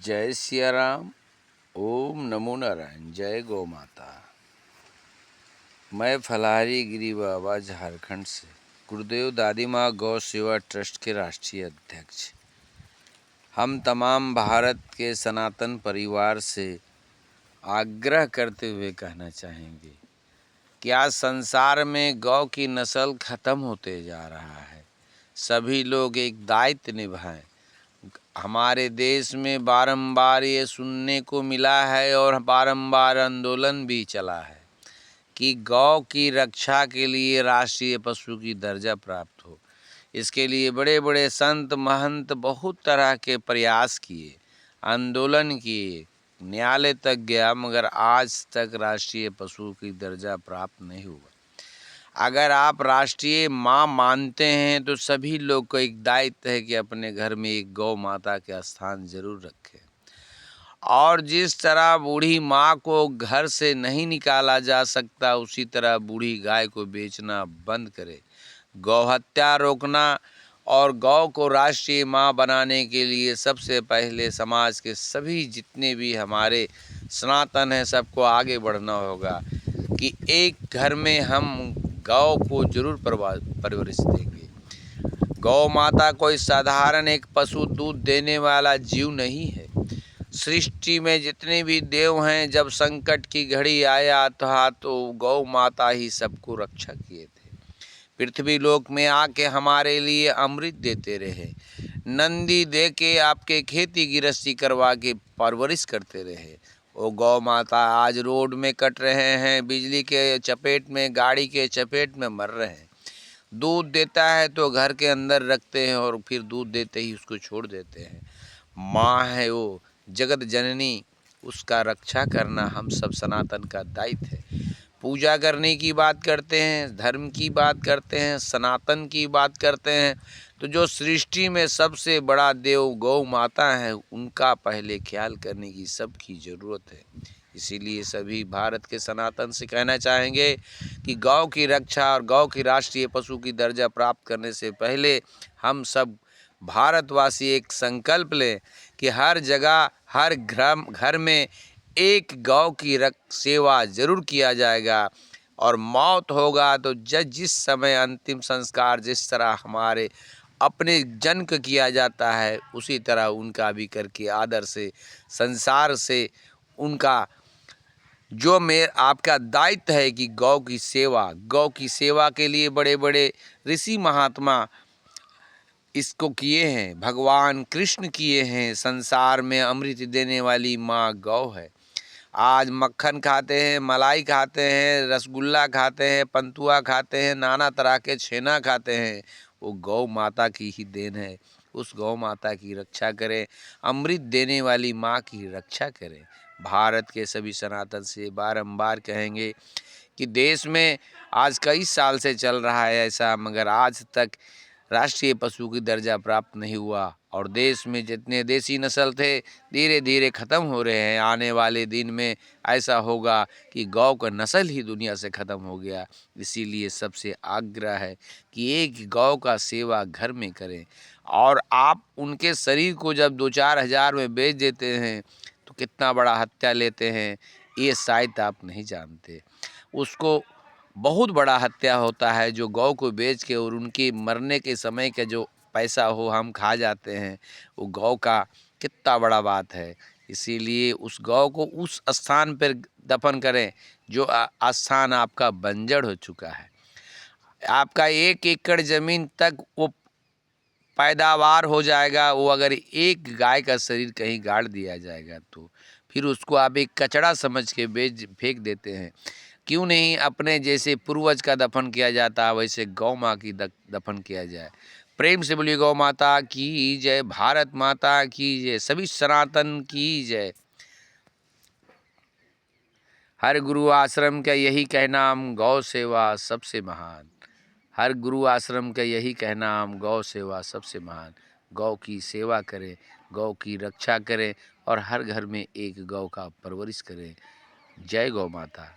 जय सिया राम। ओम नमो नारायण। जय गौ माता। मैं फलाहारी गिरी बाबा झारखंड से गुरुदेव दादी माँ गौ सेवा ट्रस्ट के राष्ट्रीय अध्यक्ष। हम तमाम भारत के सनातन परिवार से आग्रह करते हुए कहना चाहेंगे कि आज संसार में गौ की नस्ल खत्म होते जा रहा है। सभी लोग एक दायित्व निभाएं। हमारे देश में बारंबार ये सुनने को मिला है और बारंबार आंदोलन भी चला है कि गौ की रक्षा के लिए राष्ट्रीय पशु की दर्जा प्राप्त हो। इसके लिए बड़े बड़े संत महंत बहुत तरह के प्रयास किए, आंदोलन किए, न्यायालय तक गया, मगर आज तक राष्ट्रीय पशु की दर्जा प्राप्त नहीं हुआ। अगर आप राष्ट्रीय माँ मानते हैं तो सभी लोग को एक दायित्व है कि अपने घर में एक गौ माता का स्थान जरूर रखें। और जिस तरह बूढ़ी माँ को घर से नहीं निकाला जा सकता, उसी तरह बूढ़ी गाय को बेचना बंद करें। गौ हत्या रोकना और गौ को राष्ट्रीय माँ बनाने के लिए सबसे पहले समाज के सभी जितने भी हमारे सनातन हैं सबको आगे बढ़ना होगा कि एक घर में हम गौ को जरूर परवरिश देंगे। गौ माता कोई साधारण एक पशु दूध देने वाला जीव नहीं है। सृष्टि में जितने भी देव हैं, जब संकट की घड़ी आया था तो गौ माता ही सबको रक्षा किए थे। पृथ्वी लोक में आके हमारे लिए अमृत देते रहे, नंदी दे के आपके खेती गृहस्थी करवा के परवरिश करते रहे। वो गौ माता आज रोड में कट रहे हैं, बिजली के चपेट में, गाड़ी के चपेट में मर रहे हैं। दूध देता है तो घर के अंदर रखते हैं और फिर दूध देते ही उसको छोड़ देते हैं। माँ है वो जगत जननी, उसका रक्षा करना हम सब सनातन का दायित्व है। पूजा करने की बात करते हैं, धर्म की बात करते हैं, सनातन की बात करते हैं, तो जो सृष्टि में सबसे बड़ा देव गौ माता है उनका पहले ख्याल करने की सबकी ज़रूरत है। इसीलिए सभी भारत के सनातन से कहना चाहेंगे कि गौ की रक्षा और गौ की राष्ट्रीय पशु की दर्जा प्राप्त करने से पहले हम सब भारतवासी एक संकल्प लें कि हर जगह हर घर में एक गौ की सेवा जरूर किया जाएगा। और मौत होगा तो जिस समय अंतिम संस्कार जिस तरह हमारे अपने जन का किया जाता है उसी तरह उनका भी करके आदर से संसार से उनका जो आपका दायित्व है कि गौ की सेवा के लिए बड़े बड़े ऋषि महात्मा इसको किए हैं, भगवान कृष्ण किए हैं। संसार में अमृत देने वाली माँ गौ है। आज मक्खन खाते हैं, मलाई खाते हैं, रसगुल्ला खाते हैं, पंतुआ खाते हैं, नाना तरह के छेना खाते हैं, वो गौ माता की ही देन है। उस गौ माता की रक्षा करें, अमृत देने वाली माँ की रक्षा करें। भारत के सभी सनातन से बारंबार कहेंगे कि देश में आज कई साल से चल रहा है ऐसा, मगर आज तक राष्ट्रीय पशु की दर्जा प्राप्त नहीं हुआ और देश में जितने देसी नस्ल थे धीरे धीरे ख़त्म हो रहे हैं। आने वाले दिन में ऐसा होगा कि गौ का नस्ल ही दुनिया से ख़त्म हो गया। इसीलिए सबसे आग्रह है कि एक गौ का सेवा घर में करें। और आप उनके शरीर को जब 2-4 हज़ार में बेच देते हैं तो कितना बड़ा हत्या लेते हैं ये शायद आप नहीं जानते। उसको बहुत बड़ा हत्या होता है जो गौ को बेच के और उनके मरने के समय का जो पैसा हो हम खा जाते हैं, वो गौ का कितना बड़ा बात है। इसीलिए उस गौ को उस स्थान पर दफन करें जो स्थान आपका बंजर हो चुका है। आपका 1 एकड़ ज़मीन तक वो पैदावार हो जाएगा। वो अगर एक गाय का शरीर कहीं गाड़ दिया जाएगा तो फिर उसको आप एक कचड़ा समझ के फेंक देते हैं। क्यों नहीं अपने जैसे पूर्वज का दफन किया जाता है वैसे गौ माँ की दफन किया जाए। प्रेम से बोलिए गौ माता की जय, भारत माता की जय, सभी सनातन की जय। हर गुरु आश्रम का यही कहना गौ सेवा सबसे महान। हर गुरु आश्रम का यही कहना गौ सेवा सबसे महान। गौ की सेवा करें, गौ की रक्षा करें और हर घर में एक गौ का परवरिश करें। जय गौ माता।